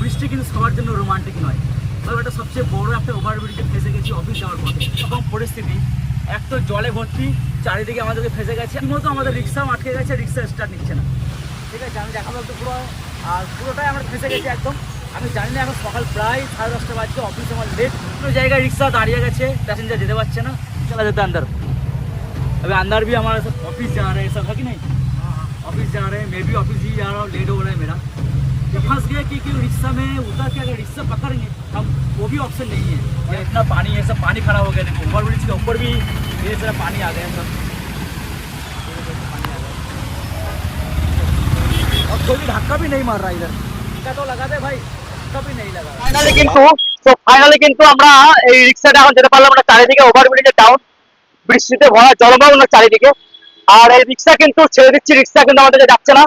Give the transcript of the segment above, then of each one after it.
বৃষ্টি কিন্তু সবার জন্য রোমান্টিক নয়। একটা সবচেয়ে বড় একটা ওভারব্রিজে ফেসে গেছি অফিস যাওয়ার পথে। এরকম পরিস্থিতি, এক তো জলে ভর্তি, চারিদিকে আমাদেরকে ফেসে গেছে। মতো আমাদের রিক্সাও আটকে গেছে, রিক্সা স্টার্ট নিচ্ছে না। ঠিক আছে, আমি দেখাবো একটু পুরো। আর পুরোটাই আমরা ফেসে গেছি একদম। আমি জানি না, এখন সকাল প্রায় 10:30 বাজছে, অফিস আমার লেট। কোনো জায়গায় রিক্সা দাঁড়িয়ে গেছে, প্যাসেঞ্জার যেতে পারছে না, চলা যেতে अंदर। अभी अंदर भी हमारा सब ऑफिस जा रहे हैं, सब है कि नहीं? ऑफिस जा रहे हैं, मैं भी ऑफिस ही जा रहा हूँ, लेट हो रहा है मेरा। तो फंस गया कि रिक्शा में उतर के अगर रिक्शा पकड़ेंगे हम, वो भी ऑप्शन नहीं है। ये इतना पानी है, सब पानी खड़ा हो गया। देखो ओवरब्रिज के ऊपर भी ये सारा पानी आ गया सब, और कोई भी धक्का भी नहीं मार रहा इधर। धक्का तो लगा दे भाई, धक्का भी नहीं लगा। ফাইনালি কিন্তু আমরা এই রিক্সাটা এখন যেতে পারলাম না। চারিদিকে ওভারব্রিজে ডাউন, বৃষ্টিতে ভরা জলমগ্ন চারিদিকে। আর এই রিক্সা কিন্তু ছেড়ে দিচ্ছি, রিক্সা কিন্তু আমাদের যাচ্ছে না।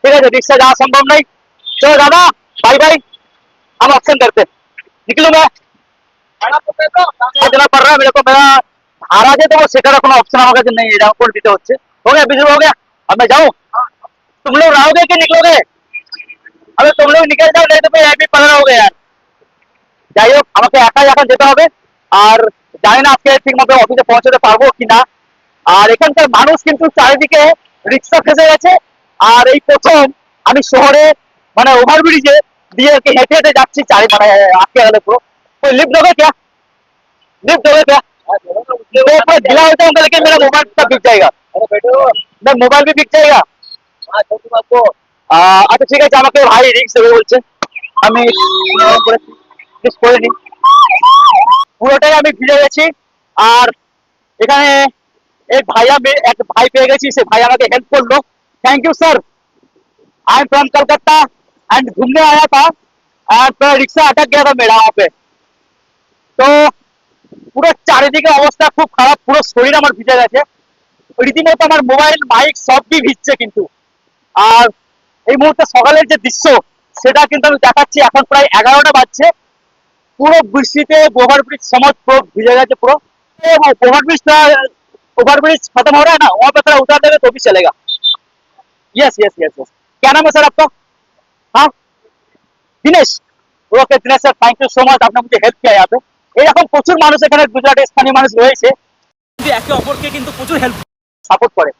ঠিক আছে, রিক্সা যাওয়া সম্ভব নয়। চলো দাদা, बाय बाय। हम ऑप्शन करते निकलू मैं देना पड़ रहा है मेरे को। मेरा भाड़ा दे तो वो सेटार কোনো ऑप्शन আমার কাছে নেই, এটা করে দিতে হচ্ছে। हो गया बिजली हो गया, अब मैं जाऊं? तुम लोग रहोगे कि निकलोगे? अबे तुम लोग निकल जाओ, नहीं तो मैं यहीं पे पड़ा रहोगे यार। যাই হোক, আমাকে একাই এখন যেতে হবে। আর জানি না আজকে ঠিক মতো অফিসে পৌঁছাতে পারবো কিনা। আর এখানকার মানুষ কিন্তু চারিদিকে রিক্সা ফেসে গেছে। আর এই প্রথম আমি শহরে মানে ওভারব্রিজে দিয়ে হেঁটে হেঁটে যাচ্ছি, চারি মানে আটকে গেলে পুরো। कोई लिफ्ट दोगे क्या? लिफ्ट दोगे क्या? तो ऊपर ढीला होता है लेकिन मेरा मोबाइल सब बिक जाएगा, मेरा मोबाइल भी बिक जाएगा। আচ্ছা ঠিক আছে, আমাকে ভাই রিক্স দেবে বলছে। আমি রিক্স করে নিই। পুরোটাই আমি ভিজে গেছি। আর এখানে एक भाई पे गई, से भाई আমাকে हेल्प कर लो। Thank you sir. I am from Calcutta and घूमने आया था और रिक्शा अटक गया था मेरा वहाँ पे। तो পুরো চারিদিকে অবস্থা খুব খারাপ, পুরো শরীর আমার ভিজে গেছে রীতিমতো। আমার মোবাইল মাইক সবই ভিজছে কিন্তু। আর এই মুহূর্তে সকালের যে দৃশ্য সেটা কিন্তু আমি দেখাচ্ছি। এখন প্রায় 11টা বাজছে। पूरा बृष्टिते ओवरब्रिज समझ पूरा भिजे गए पूरा। ओवरब्रिज खत्म हो रहा है ना, वहाँ पे थोड़ा उतार देंगे तो भी चलेगा। Yes yes yes yes. क्या नाम है सर आपका? हाँ, Dinesh. Okay Dinesh sir, thank you so much, आपने मुझे हेल्प किया यहाँ पे। এরকম প্রচুর মানুষ এখানে গুজরাটের স্থানীয় মানুষ রয়েছে, একে অপরকে কিন্তু প্রচুর হেল্প সাপোর্ট করে।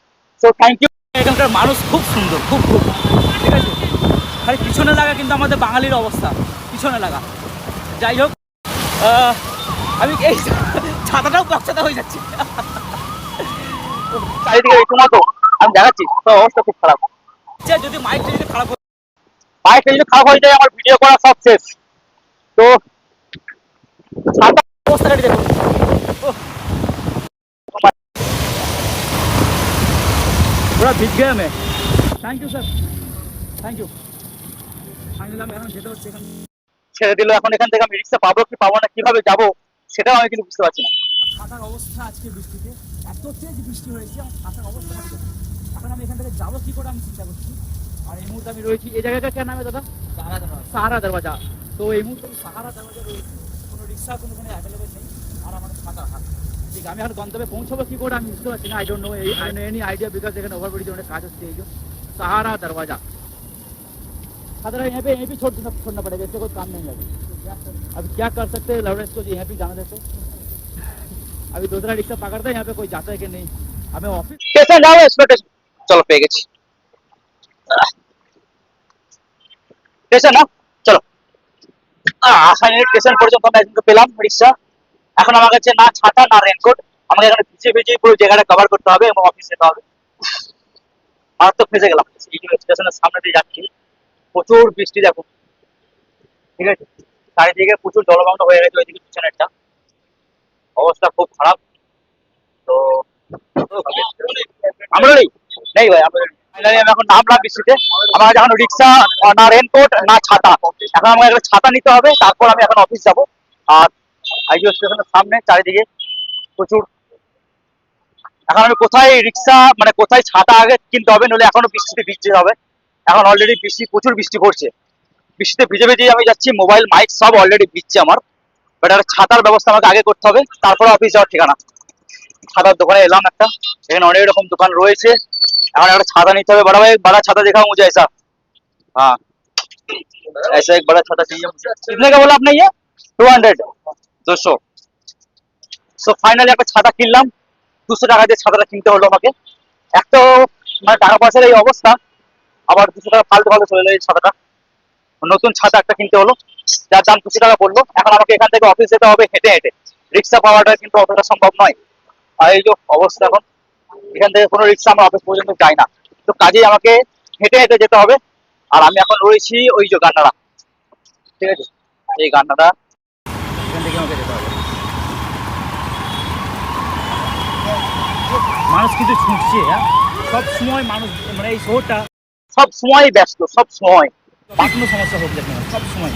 So thank you. এখানকার মানুষ খুব সুন্দর, খুব খুব ঠিক আছে। খালি পিছনে লাগা কিন্তু আমাদের বাঙালির অবস্থা, পিছনে লাগা। যাই হোক, আমি এই ছাতাটাও কচ্ছাতা হয়ে যাচ্ছি। চারিদিকে রীতিমতো আমি দেখাচ্ছি, তো অবস্থা খুব খারাপ। যদি মাইকটা যদি খারাপ হয়, মাইকটা যদি খারাপ হয়ে যায় আমার ভিডিও করা সব শেষ। তো ছাতা অবস্থাটা দেখুন। पूरा भिज गया मैं। Thank you sir, thank you. Finally আমি এখন যেতে হচ্ছে। ছেড়ে দিল। এখন এখান থেকে আমি রিক্সা পাবো কি পাবো না, কিভাবে যাবো সেটাও আমি কিন্তু বুঝতে পারছি না। ছাতার অবস্থা আজকে বৃষ্টিতে এত তেজ বৃষ্টি হয়েছে, আমার ছাতার অবস্থা খারাপ। এখন আমি এখান থেকে যাবো কি করে আমি চিন্তা করছি। আর এই মুহূর্তে আমি রয়েছি এই জায়গাটা, কেন নামে দাদা? সাহারা দরওয়াজা। তো এই মুহূর্তে আমি সাহারা দরওয়াজা রয়েছি, কোনো রিক্সা কোনো অ্যাভেলেবেল নেই। আর আমার ছাতা হাত, ঠিক আমি এখন গন্তব্যে পৌঁছাবো কি করে আমি বুঝতে পারছি না। I don't know any idea, because এখানে ওভারব্রিজে অনেক কাজ হচ্ছে। এই যে सहारा दरवाजा, यहाँ पे छोड़ना पड़ेगा, इससे कोई काम नहीं लगे। अभी क्या कर सकते हैं, लवरेंस को यहाँ पे जाना देते। अभी दूसरा रिक्शा पकड़ते हैं, यहाँ पे कोई जाता है कि नहीं। हमें ऑफिस স্টেশন যাবো, স্টেশন চলো পেয়ে গেছি স্টেশন না, চলো। ফাইনালি স্টেশন পর্যন্ত আমরা একজনকে পেলাম রিক্সা। এখন আমার কাছে না ছাতা না রেনকোট, আমাকে এখানে ভিজে ভিজে পুরো জায়গাটা কভার করতে হবে এবং অফিস যেতে হবে। আর তো ফেসে গেলাম, স্টেশনের সামনে দিয়ে যাচ্ছি, প্রচুর বৃষ্টি দেখো। ঠিক আছে, চারিদিকে প্রচুর জলমগ্ন হয়ে গেছে ওইদিকে পিছনেরটা, অবস্থা খুব খারাপ। তো আমরা নেই নেই ভাই, আমরা ফাইনালি আমি এখন নামলাম বৃষ্টিতে। আমার কাছে এখন রিক্সা না রেনকোট না ছাতা, এখন আমাকে একটা ছাতা নিতে হবে, তারপর আমি এখন অফিস যাবো। আর আইজিও স্টেশনের সামনে চারিদিকে প্রচুর। এখন আমি কোথায় রিক্সা মানে কোথায় ছাতা আগে কিনতে হবে, নইলে এখনো বৃষ্টিতে ভিজতে হবে। এখন অলরেডি প্রচুর বৃষ্টি পড়ছে, বৃষ্টিতে ভিজে ভিজে আমি যাচ্ছি, মোবাইল মাইক সব অলরেডি ভিজছে আমার। বাট একটা ছাতার ব্যবস্থা আমাকে আগে করতে হবে, তারপরে অফিস যাওয়ার ঠিকানা। ছাতার দোকানে এলাম একটা, এখানে অনেক রকম দোকান রয়েছে। এখন একটা ছাতা নিতে হবে। बड़ा भाई बड़ा छाता दिखाओ मुझे ऐसा। हाँ ऐसा एक बड़ा छाता चाहिए मुझे। कितने का बोला आपने ये? 200 200। সো ফাইনালি একটা ছাতা কিনলাম, 200 টাকা দিয়ে ছাতাটা কিনতে হলো আমাকে। এক তো মানে টাকা পয়সার এই অবস্থা, আবার 200 টাকা ফালতু ফালতু চলে যায় এই ছাতাটা। নতুন ছাতা একটা কিনতে হলো, যার দাম 200 টাকা পড়লো। এখন আমাকে এখান থেকে অফিস যেতে হবে হেঁটে হেঁটে, রিক্সা পাওয়াটা কিন্তু অতটা সম্ভব নয়। আর এই যে অবস্থা এখন, এখান থেকে কোনো রিক্সা আমার অফিস পর্যন্ত যায় না, তো কাজেই আমাকে হেঁটে হেঁটে যেতে হবে। আর আমি এখন রয়েছি ওই যে গান্নাড়া, ঠিক আছে, এই গান্নাড়া, এখান থেকে আমাকে যেতে হবে। মানুষ কিন্তু ছুটছে, হ্যাঁ সব সময় মানুষ, মানে এই শহরটা সব সময় ব্যস্ত, সব সময়। কোনো সমস্যা হোক দেখুন সব সময়।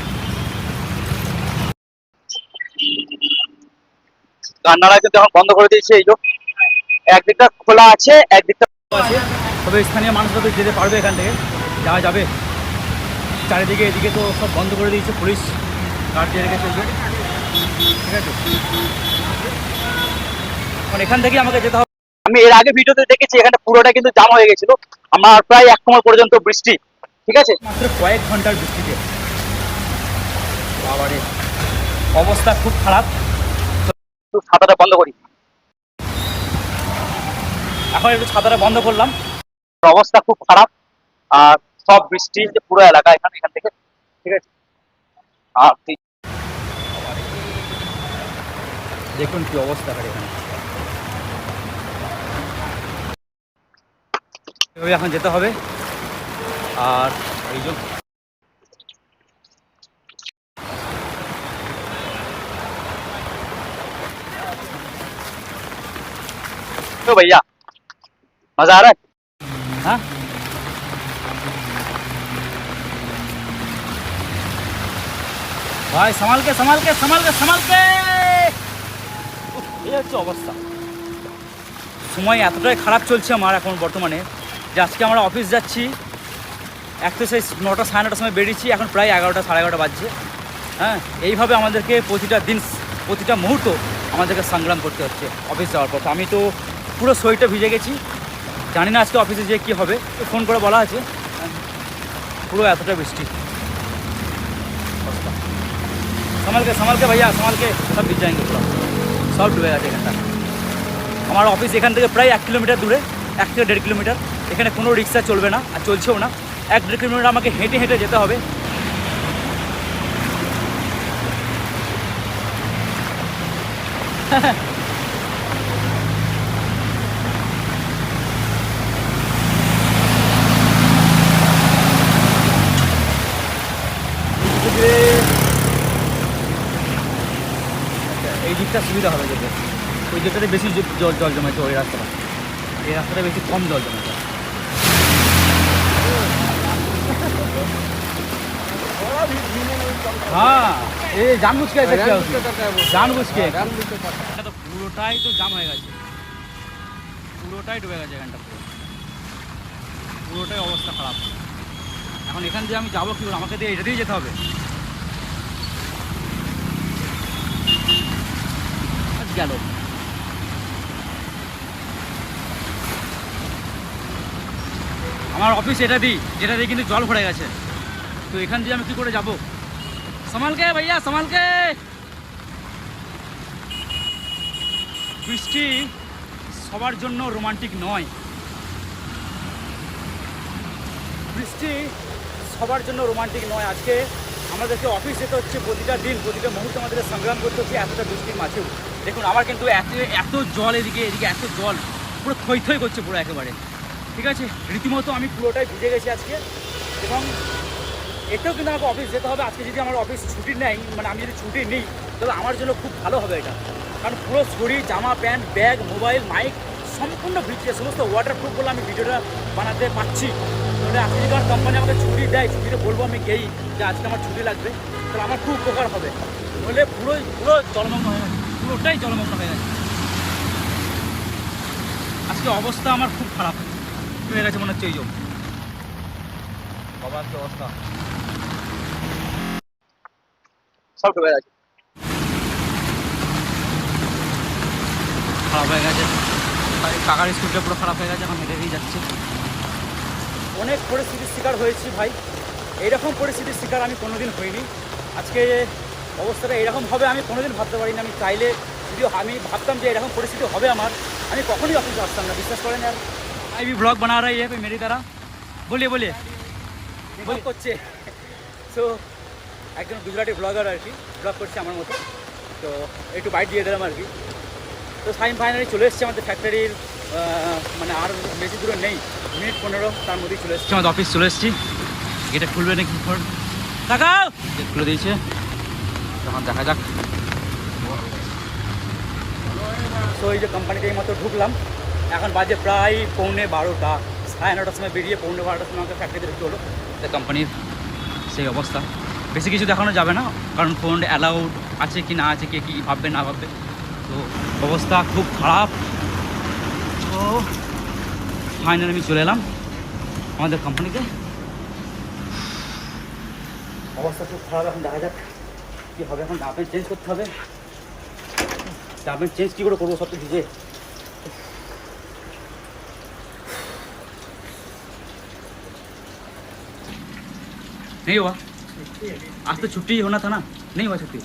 গান্নাড়া কিন্তু এখন বন্ধ করে দিয়েছে, এই যে একদিকটা খোলা আছে, একদিকটা আছে, তবে স্থানীয় মানুষ তবে যেতে পারবে এখান থেকে, যাওয়া যাবে। চারিদিকে এদিকে তো সব বন্ধ করে দিয়েছে, পুলিশ গার্ড দিয়ে রেখেছে, ঠিক আছে। এখন এখান থেকে আমাকে যেতে হবে। আমি এর আগে ভিডিওতে দেখেছি এখানে পুরোটা কিন্তু জাম হয়ে গেছিল, আমার প্রায় এক সময় পর্যন্ত বৃষ্টি, ঠিক আছে, মাত্র কয়েক ঘন্টার বৃষ্টিতে বাবারে অবস্থা খুব খারাপ। তো ছাতাটা বন্ধ করি। এখন একটু ছাতাটা বন্ধ করলাম। অবস্থা খুব খারাপ, আর সব বৃষ্টি যে পুরো এলাকা এখান এখান থেকে, ঠিক আছে। আর দেখুন কি অবস্থা এখানে, এভাবে এখন যেতে হবে। আর এই যে तो भैया मजा आ रहा है? हाँ ভাই সামালকে সামালকে সামালকে সামালকে, এই হচ্ছে অবস্থা। সময় এতটাই খারাপ চলছে আমার এখন বর্তমানে, যে আজকে আমরা অফিস যাচ্ছি, এক তো সেই 9টা 9:30টার সময় বেরিয়েছি, এখন প্রায় 11টা 11:30 বাজছে। হ্যাঁ, এইভাবে আমাদেরকে প্রতিটা দিন, প্রতিটা মুহূর্ত আমাদেরকে সংগ্রাম করতে হচ্ছে অফিস যাওয়ার পথে। আমি তো পুরো শরীরটা ভিজে গেছি, জানি না আজকে অফিসে যেয়ে কী হবে। ফোন করে বলা আছে, পুরো এতটা বৃষ্টি। সামালকে সামালকে ভাইয়া সামালকে, সব ভিজ যাएंगे পুরো, সব ডুবে গেছে এখানটা। আমার অফিস এখান থেকে প্রায় 1 কিলোমিটার দূরে, 1 থেকে 1.5 কিলোমিটার। এখানে কোনো রিক্সা চলবে না, আর চলছেও না। 1-1.5 কিলোমিটার আমাকে হেঁটে হেঁটে যেতে হবে। এই দিকটা সুবিধা হবে যেতে, ওই দিকটাতে বেশি জল জমেছে, ওই রাস্তাটা, এই রাস্তাটা বেশি কম জল জমেছে। হ্যাঁ এই जानबूझ के ऐसा किया उसने, जानबूझ के। এটা তো পুরোটাই তো জাম হয়ে গেছে, পুরোটাই ডুবে গেছে এখানটা, পুরোটাই অবস্থা খারাপ। এখন এখান দিয়ে আমি যাবো কি করে? আমাকে দিয়ে এটা দিয়ে যেতে হবে। গেল আমার অফিস এটা দিই, যেটা দিয়ে কিন্তু জল ভরে গেছে, তো এখান দিয়ে আমি কি করে যাব? সামালকে ভাইয়া সামালকে। বৃষ্টি সবার জন্য রোমান্টিক নয়, বৃষ্টি সবার জন্য রোমান্টিক নয়। আজকে আমাদেরকে অফিস যেতে হচ্ছে, প্রতিটা দিন প্রতিটা মুহূর্তে আমাদেরকে সংগ্রাম করতে হচ্ছে এতটা বৃষ্টির মাঝেও। দেখুন আমার কিন্তু এত জল, এদিকে এদিকে এত জল, পুরো থই থই করছে পুরো একেবারে, ঠিক আছে। রীতিমতো আমি পুরোটাই ভিজে গেছি আজকে, এবং এতেও কিন্তু আমাকে অফিস যেতে হবে। আজকে যদি আমার অফিস ছুটি নেই, মানে আমি যদি ছুটি নিই, তবে আমার জন্য খুব ভালো হবে এটা, কারণ পুরো শরীর, জামা প্যান্ট, ব্যাগ, মোবাইল, মাইক সম্পূর্ণ ভিজছে, সমস্ত ওয়াটারপ্রুফ বলে আমি ভিডিওটা বানাতে পারছি। তাহলে আজকে যদি আমার কোম্পানি আমাকে ছুটি দেয়, ছুটিতে বলবো আমি গেই যে আজকে আমার ছুটি লাগবে, তাহলে আমার খুব উপকার হবে। নইলে পুরো জলমগ্ন হয়ে গেছে, পুরোটাই জলমগ্ন হয়ে গেছে। আজকে অবস্থা আমার খুব খারাপ হয়ে গেছে মনে হচ্ছে। এই বাবার কি অবস্থা, সব ডুবে গেছে। খারাপ হয়ে গেছে, কাকার স্কুলটা পুরো খারাপ হয়ে গেছে, এখন হেঁটে হেঁটেই যাচ্ছে। অনেক পরিস্থিতির শিকার হয়েছি ভাই, এইরকম পরিস্থিতির শিকার আমি কোনোদিন হইনি। আজকে অবস্থাটা এরকম হবে আমি কোনোদিন ভাবতে পারিনি। আমি চাইলে যদিও আমি ভাবতাম যে এরকম পরিস্থিতি হবে আমার, আমি কখনই অফিসে আসতাম না, বিশ্বাস করেন। আর আমি भी ব্লগ বানা रहा है मेरी तरह, বলিয়ে বলিয়ে ব্লগ করছে। সো একজন গুজরাটি ব্লগার আর কি, ব্লগ করছে আমার মতো, তো একটু বাইট দিয়ে দিলাম আর কি। তো ফাইনালি চলে এসেছে আমাদের ফ্যাক্টরির, মানে আর বেশি দূরে নেই, মিনিট 15 তার মধ্যেই চলে এসেছি আমাদের অফিস। চলে এসেছি, গেটে খুলবে নাকি তাকাও, গেট খুলে দিয়েছে, তখন দেখা যাক। তো এই যে কোম্পানিতে এই মতো ঢুকলাম, এখন বাজে প্রায় 11:15, 9:30টার সময় বেরিয়ে 11:15টার সময় আমাকে ফ্যাক্টরিতে ঢুকতে হলো। তো কোম্পানির সেই অবস্থা, বেশি কিছু দেখানো যাবে না, কারণ ফোন অ্যালাউড আছে কি না আছে, কে কী ভাববে না ভাববে, তো অবস্থা খুব খারাপ। তো ফাইনালি আমি চলে এলাম আমাদের কোম্পানিতে, অবস্থা খুব খারাপ। এখন দেখা যাক কী হবে, এখন ডাবেন চেঞ্জ করতে হবে। ডাবেন চেঞ্জ কী করে করবো, সব তো ভিজে। नहीं हुआ आज तो छुट्टी होना था ना, नहीं हुआ छुट्टी।